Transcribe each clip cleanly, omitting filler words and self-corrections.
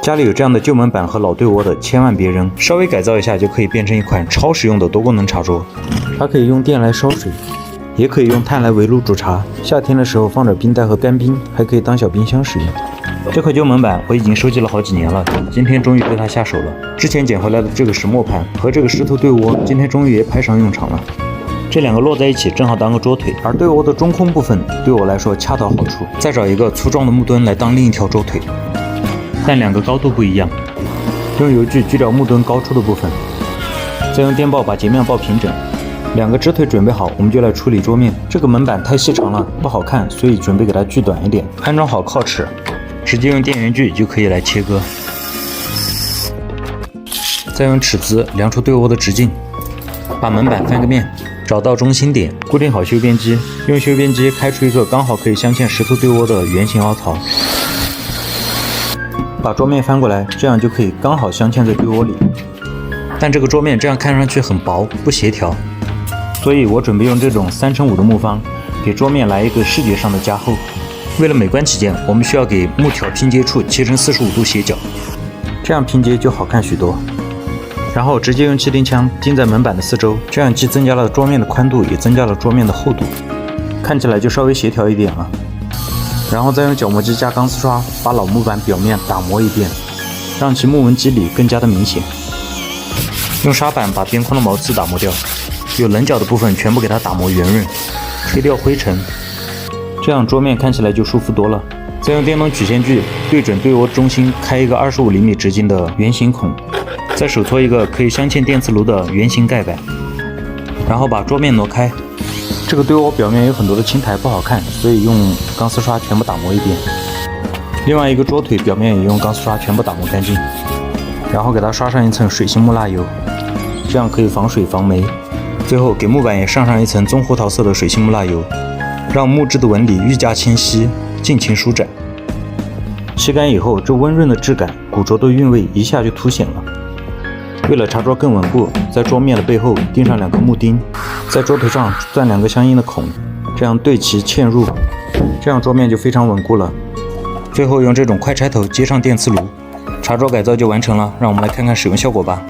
家里有这样的旧门板和老对窝的，千万别扔，稍微改造一下就可以变成一款超实用的多功能茶桌。它可以用电来烧水，也可以用炭来围炉煮茶。夏天的时候放点冰袋和干冰，还可以当小冰箱使用。这块旧门板我已经收集了好几年了，今天终于对它下手了。之前捡回来的这个石磨盘和这个石头对窝，今天终于也派上用场了。这两个摞在一起正好当个桌腿，而对窝的中空部分对我来说恰到好处。再找一个粗壮的木墩来当另一条桌腿，但两个高度不一样。用油锯锯掉木墩高出的部分，再用电刨把截面刨平整。两个支腿准备好，我们就来处理桌面。这个门板太细长了，不好看，所以准备给它锯短一点。安装好靠齿，直接用电源锯就可以来切割。再用尺子量出对窝的直径，把门板翻个面，找到中心点，固定好修边机，用修边机开出一个刚好可以镶嵌石头对窝的圆形凹槽。把桌面翻过来，这样就可以刚好镶嵌在对窝里。但这个桌面这样看上去很薄，不协调，所以我准备用这种3×5的木方，给桌面来一个视觉上的加厚。为了美观起见，我们需要给木条拼接处切成45度斜角，这样拼接就好看许多。然后直接用气钉枪钉在门板的四周，这样既增加了桌面的宽度，也增加了桌面的厚度，看起来就稍微协调一点了。然后再用角磨机加钢丝刷把老木板表面打磨一遍，让其木纹肌理更加的明显。用砂板把边框的毛刺打磨掉，有棱角的部分全部给它打磨圆润，推掉灰尘，这样桌面看起来就舒服多了。再用电动曲线锯对准对窝中心开一个25厘米直径的圆形孔，再手搓一个可以镶嵌电磁炉的圆形盖板，然后把桌面挪开。这个对窝表面有很多的青苔不好看，所以用钢丝刷全部打磨一遍。另外一个桌腿表面也用钢丝刷全部打磨干净，然后给它刷上一层水性木蜡油，这样可以防水防霉。最后给木板也上一层棕胡桃色的水性木蜡油，让木质的纹理愈加清晰，尽情舒展。吸干以后，这温润的质感、古拙的韵味一下就凸显了。为了茶桌更稳固，在桌面的背后钉上2个木钉，在桌腿上钻2个相应的孔，这样对齐嵌入，这样桌面就非常稳固了。最后用这种快拆头接上电磁炉，茶桌改造就完成了。让我们来看看使用效果吧。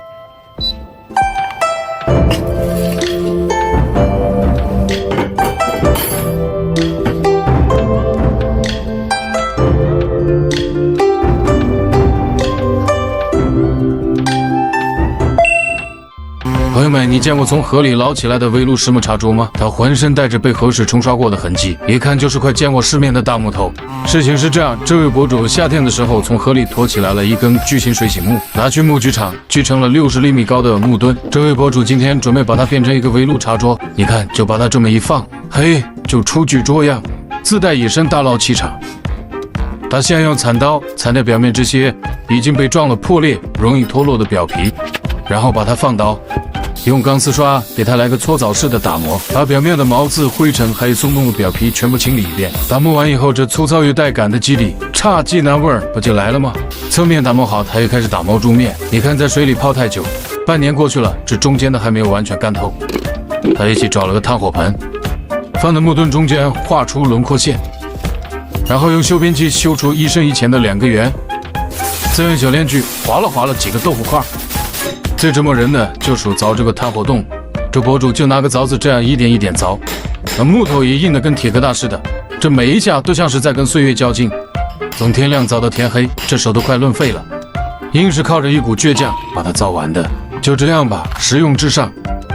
朋友们，你见过从河里捞起来的围炉实木茶桌吗？它浑身带着被河水冲刷过的痕迹，一看就是块见过世面的大木头。事情是这样，这位博主夏天的时候从河里拖起来了一根巨型水洗木，拿去木锯厂锯成了60厘米高的木墩。这位博主今天准备把它变成一个围炉茶桌，你看，就把它这么一放，嘿，就出具桌样，自带野生大佬气场。他先用铲刀铲掉表面这些已经被撞了破裂、容易脱落的表皮，然后把它放刀。用钢丝刷给它来个搓澡式的打磨，把表面的毛刺、灰尘还有松动的表皮全部清理一遍。打磨完以后，这粗糙又带感的肌理，差劲那味儿不就来了吗？侧面打磨好，它又开始打磨柱面。你看，在水里泡太久，半年过去了，这中间的还没有完全干透。他一起找了个炭火盆，放在木墩中间画出轮廓线，然后用修边机修出1深1浅的2个圆，再用小链锯划了几个豆腐块。最折磨人的就属凿这个炭火洞，这博主就拿个凿子这样一点一点凿，那木头也硬得跟铁疙瘩似的，这每一下都像是在跟岁月较劲。从天亮凿到天黑，这手都快论废了，硬是靠着一股倔强把它凿完的。就这样吧，实用至上，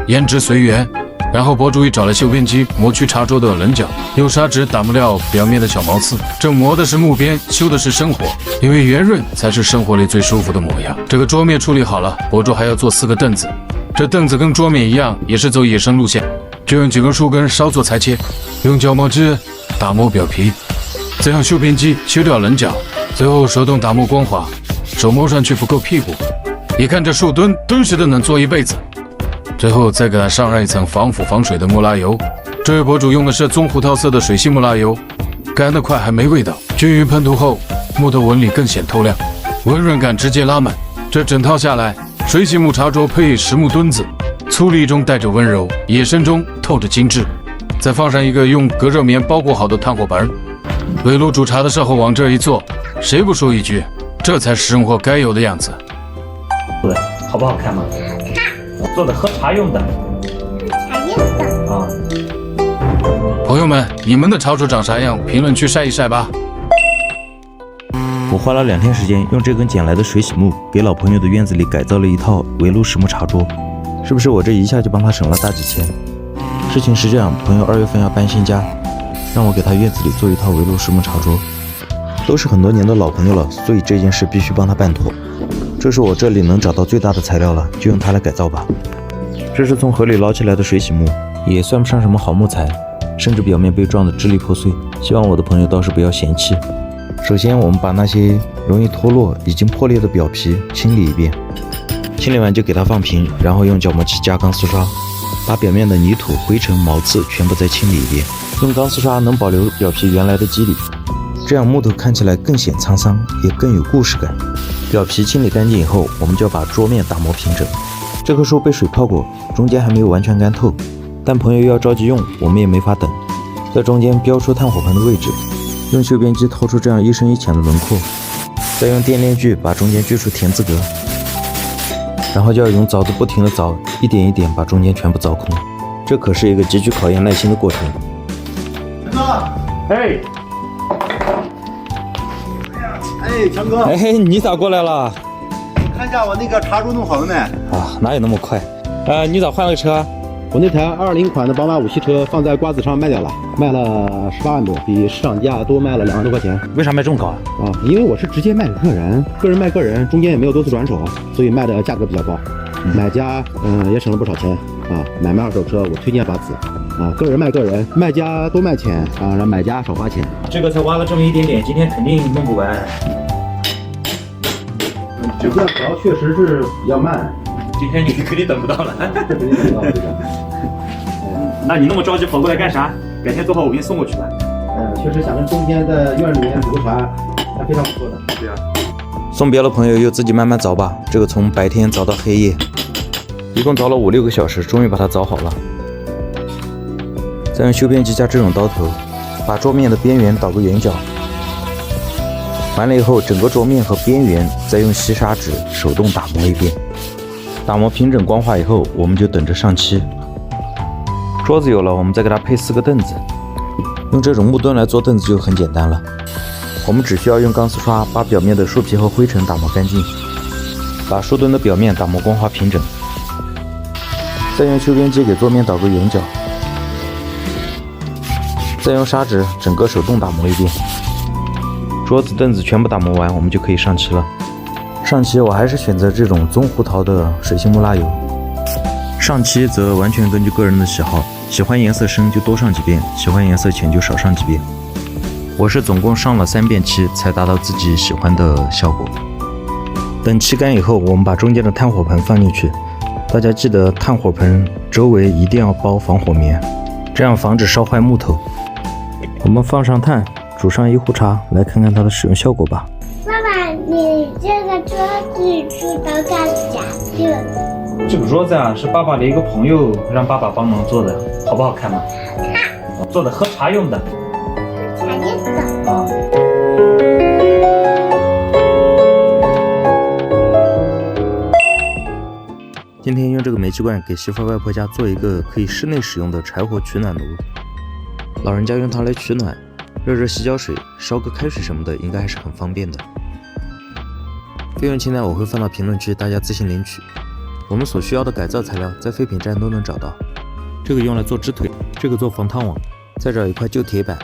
颜值随缘。然后博主也找来修边机磨去茶桌的棱角，用砂纸打磨掉表面的小毛刺。这磨的是木边，修的是生活，因为圆润才是生活里最舒服的模样。这个桌面处理好了，博主还要做4个凳子。这凳子跟桌面一样，也是走野生路线，就用几根树根稍作裁切，用角磨机打磨表皮，再用修边机修掉棱角，最后手动打磨光滑，手摸上去不够屁股。一看这树墩敦实的能坐一辈子。最后再给它上一层防腐防水的木蜡油。这位博主用的是棕胡桃色的水性木蜡油，干得快还没味道，均匀喷涂后，木头纹理更显透亮，温润感直接拉满。这整套下来，水洗木茶桌配实木墩子，粗粝中带着温柔，野生中透着精致。再放上一个用隔热棉包裹好的炭火盆，围炉煮茶的时候往这一坐，谁不说一句这才是生活该有的样子。做的好不好看吗？做的喝茶用的。茶叶的。啊。朋友们，你们的茶桌长啥样？评论区晒一晒吧。我花了2天时间，用这根捡来的水洗木给老朋友的院子里改造了一套围炉实木茶桌，是不是我这一下就帮他省了大几千？事情是这样，朋友2月份要搬新家，让我给他院子里做一套围炉实木茶桌，都是很多年的老朋友了，所以这件事必须帮他办妥。这是我这里能找到最大的材料了，就用它来改造吧。这是从河里捞起来的水洗木，也算不上什么好木材，甚至表面被撞得支离破碎，希望我的朋友倒是不要嫌弃。首先，我们把那些容易脱落、已经破裂的表皮清理一遍，清理完就给它放平，然后用角磨器加钢丝刷，把表面的泥土、灰尘、毛刺全部再清理一遍。用钢丝刷能保留表皮原来的肌理，这样木头看起来更显沧桑，也更有故事感。表皮清理干净以后，我们就要把桌面打磨平整。这棵树被水泡过，中间还没有完全干透，但朋友要着急用，我们也没法等，在中间标出炭火盆的位置。用绣边机掏出这样一深一浅的轮廓，再用电链锯把中间锯出田字格，然后就要用凿子不停地凿，一点一点把中间全部凿空。这可是一个极具考验耐心的过程。哎，强哥，哎，你咋过来了？看一下我那个茶桌弄好了没？啊，哪有那么快？你咋换了个车？我那台20款的宝马5系车放在瓜子上卖掉了，卖了18万多，比市场价多卖了2万多块钱。为啥卖这么高啊？因为我是直接卖给客人，个人卖个人，中间也没有多次转手，所以卖的价格比较高。买家也省了不少钱啊。买卖二手车我推荐把子啊，个人卖个人，卖家多卖钱啊，让买家少花钱。这个才挖了这么一点点，今天肯定弄不完。这个条确实是比较慢，今天你肯定等不到了。这肯定等不到这个。那你那么着急跑过来干啥？改天做好我给你送过去吧。确实想跟冬天在院里面煮个茶，还非常不错的。对啊。送别了朋友，又自己慢慢凿吧。这个从白天凿到黑夜，一共凿了5、6个小时，终于把它凿好了。再用修边机加这种刀头，把桌面的边缘捣个圆角。完了以后，整个桌面和边缘再用细砂纸手动打磨一遍。打磨平整光滑以后，我们就等着上漆。桌子有了，我们再给它配4个凳子。用这种木墩来做凳子就很简单了。我们只需要用钢丝刷把表面的树皮和灰尘打磨干净，把树墩的表面打磨光滑平整，再用修边机给桌面捣个圆角，再用砂纸整个手动打磨一遍。桌子凳子全部打磨完，我们就可以上漆了。上漆我还是选择这种棕胡桃的水性木蜡油，上漆则完全根据个人的喜好，喜欢颜色深就多上几遍，喜欢颜色浅就少上几遍。我是总共上了3遍漆才达到自己喜欢的效果。等漆干以后，我们把中间的炭火盆放进去，大家记得炭火盆周围一定要包防火棉，这样防止烧坏木头。我们放上炭，煮上一壶茶，来看看它的使用效果吧。爸爸，你这个桌子做的干啥的？这个桌子啊，是爸爸的一个朋友让爸爸帮忙做的，好不好看吗？好，做的喝茶用的。茶叶的。啊。今天用这个煤气罐给媳妇外婆家做一个可以室内使用的柴火取暖炉，老人家用它来取暖，热热洗脚水，烧个开水什么的，应该还是很方便的。费用清单我会放到评论区，大家自行领取。我们所需要的改造材料在废品站都能找到，这个用来做支腿，这个做防烫网，再找一块旧铁板。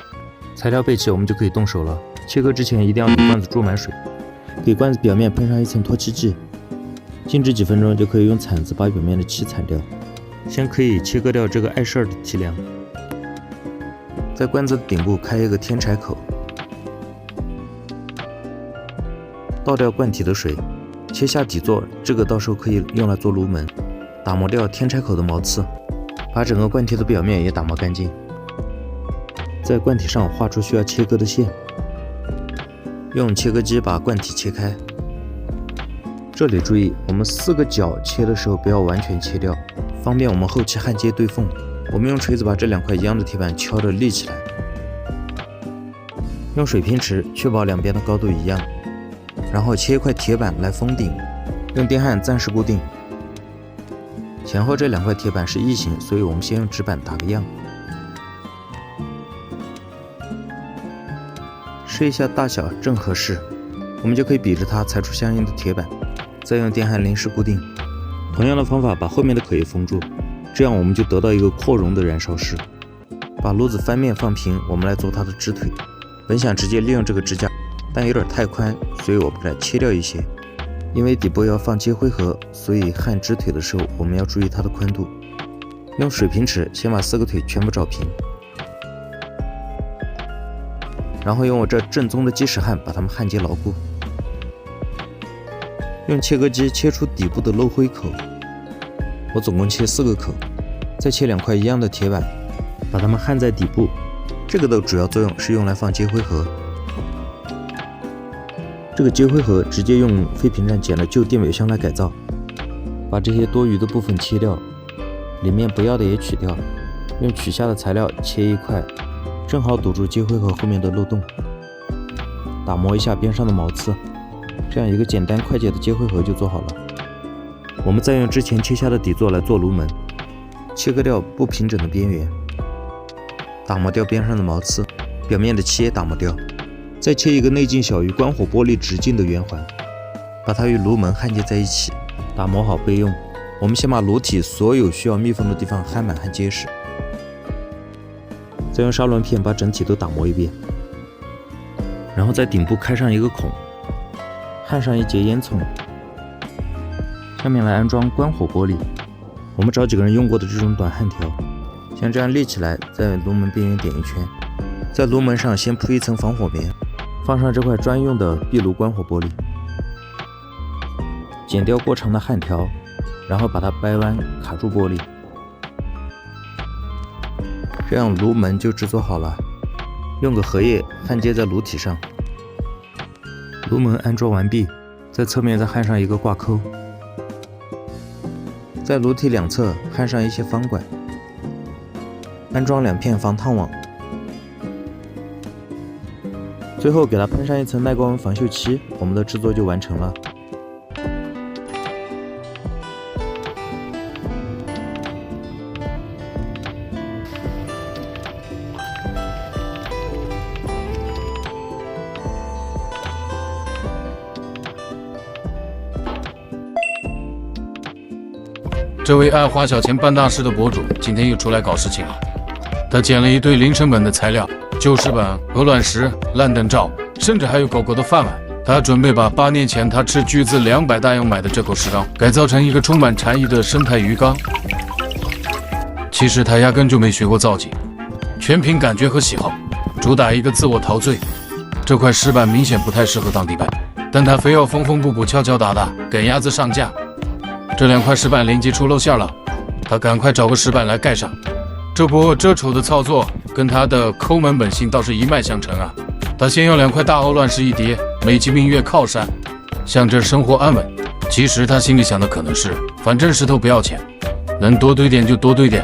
材料备齐，我们就可以动手了。切割之前一定要给罐子注满水，给罐子表面喷上一层脱漆剂，静置几分钟就可以用铲子把表面的漆铲掉。先可以切割掉这个碍事儿的提梁，在罐子的顶部开一个添柴口，倒掉罐体的水，切下底座，这个到时候可以用来做炉门。打磨掉添柴口的毛刺，把整个罐体的表面也打磨干净。在罐体上画出需要切割的线，用切割机把罐体切开。这里注意，我们4个角切的时候不要完全切掉，方便我们后期焊接对缝。我们用锤子把这2块一样的铁板敲着立起来，用水平尺确保两边的高度一样。然后切一块铁板来封顶，用电焊暂时固定。前后这2块铁板是异形，所以我们先用纸板打个样，试一下大小正合适，我们就可以比着它裁出相应的铁板，再用电焊临时固定。同样的方法把后面的口也封住，这样我们就得到一个扩容的燃烧室。把炉子翻面放平，我们来做它的支腿。本想直接利用这个支架，但有点太宽，所以我把它切掉一些。因为底部要放接灰盒，所以焊支腿的时候我们要注意它的宽度。用水平尺先把4个腿全部找平，然后用我这正宗的鸡屎焊把它们焊接牢固。用切割机切出底部的漏灰口，我总共切4个口，再切2块一样的铁板，把它们焊在底部。这个的主要作用是用来放接灰盒。这个接灰盒直接用废品站捡了旧电表箱来改造，把这些多余的部分切掉，里面不要的也取掉，用取下的材料切一块，正好堵住接灰盒后面的漏洞。打磨一下边上的毛刺，这样一个简单快捷的接灰盒就做好了。我们再用之前切下的底座来做炉门，切割掉不平整的边缘，打磨掉边上的毛刺，表面的漆也打磨掉。再切一个内径小于关火玻璃直径的圆环，把它与炉门焊接在一起，打磨好备用。我们先把炉体所有需要密封的地方焊满焊结实，再用砂轮片把整体都打磨一遍，然后在顶部开上一个孔，焊上一节烟囱，下面来安装关火玻璃。我们找几个人用过的这种短焊条，像这样立起来，在炉门边缘点一圈，在炉门上先铺一层防火棉，放上这块专用的壁炉关火玻璃，剪掉过长的焊条，然后把它掰弯卡住玻璃，这样炉门就制作好了。用个荷叶焊接在炉体上，炉门安装完毕，在侧面再焊上一个挂钩，在炉体两侧焊上一些方管，安装2片防烫网，最后给它喷上一层耐高温防锈漆，我们的制作就完成了。这位爱花小钱办大事的博主今天又出来搞事情了。他捡了一堆零成本的材料，旧石板、鹅卵石、烂灯罩，甚至还有狗狗的饭碗。他准备把8年前他斥巨资200大洋买的这口石缸改造成一个充满禅意的生态鱼缸。其实他压根就没学过造景，全凭感觉和喜好，主打一个自我陶醉。这块石板明显不太适合当地板，但他非要缝缝补补、敲敲打打，赶鸭子上架。这2块石板连接出漏线了，他赶快找个石板来盖上。这波遮丑的操作跟他的抠门本性倒是一脉相承啊。他先用2块大鹅卵石一叠，美其名曰靠山，想着生活安稳。其实他心里想的可能是，反正石头不要钱，能多堆点就多堆点，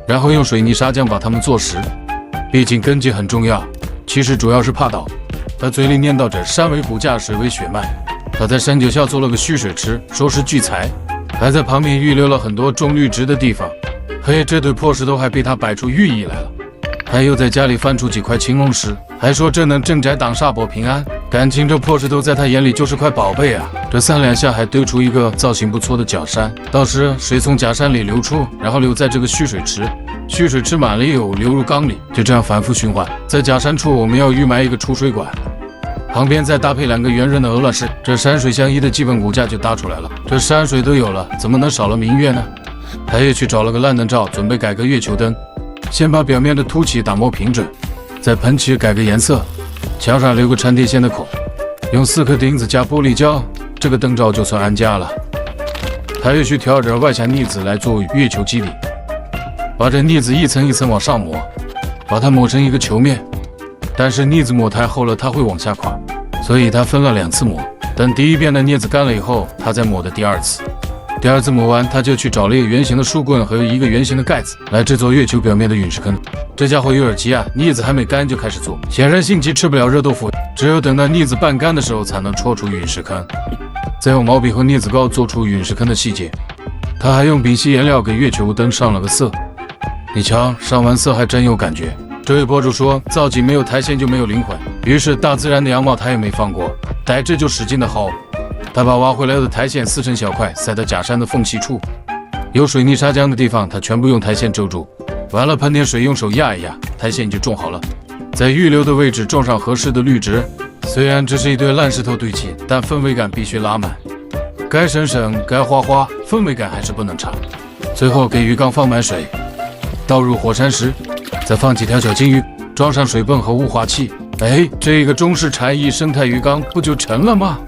然后用水泥砂浆把它们做实。毕竟根基很重要，其实主要是怕倒。他嘴里念叨着山为骨架，水为血脉。他在山脚下做了个蓄水池，说是聚财，还在旁边预留了很多种绿植的地方。嘿，这堆破石头还被他摆出寓意来了。他又在家里翻出几块青龙石，还说这能镇宅挡煞保平安。感情这破石头在他眼里就是块宝贝啊！这3两下还堆出一个造型不错的假山，到时水从假山里流出，然后流在这个蓄水池，蓄水池满了又流入缸里，就这样反复循环。在假山处我们要预埋一个储水管，旁边再搭配2个圆润的鹅卵石，这山水相依的基本骨架就搭出来了。这山水都有了，怎么能少了明月呢？他也去找了个烂灯罩，准备改个月球灯。先把表面的凸起打磨平整，再喷漆改个颜色，墙上留个缠铁线的孔，用4颗钉子加玻璃胶，这个灯罩就算安家了。他又去调点外墙腻子来做月球基底，把这腻子一层一层往上抹，把它抹成一个球面。但是腻子抹太厚了，它会往下垮，所以他分了2次抹。等第一遍的镊子干了以后，他再抹的第2次。第二次磨完，他就去找了一个圆形的树棍和一个圆形的盖子来制作月球表面的陨石坑。这家伙有点急啊，腻子还没干就开始做，显然性急吃不了热豆腐，只有等到腻子半干的时候才能戳出陨石坑，再用毛笔和腻子膏做出陨石坑的细节。他还用丙烯颜料给月球灯上了个色，你瞧，上完色还真有感觉。这位博主说，造景没有苔藓就没有灵魂，于是大自然的羊毛他也没放过，逮着就使劲的薅。他把挖回来的苔藓撕成小块，塞到假山的缝隙处，有水泥砂浆的地方，他全部用苔藓遮住。完了，喷点水，用手压一压，苔藓就种好了。在预留的位置种上合适的绿植，虽然这是一堆烂石头堆砌，但氛围感必须拉满。该省省，该花花，氛围感还是不能差。最后给鱼缸放满水，倒入火山石，再放几条小金鱼，装上水泵和雾化器。哎，这个中式禅意生态鱼缸不就成了吗？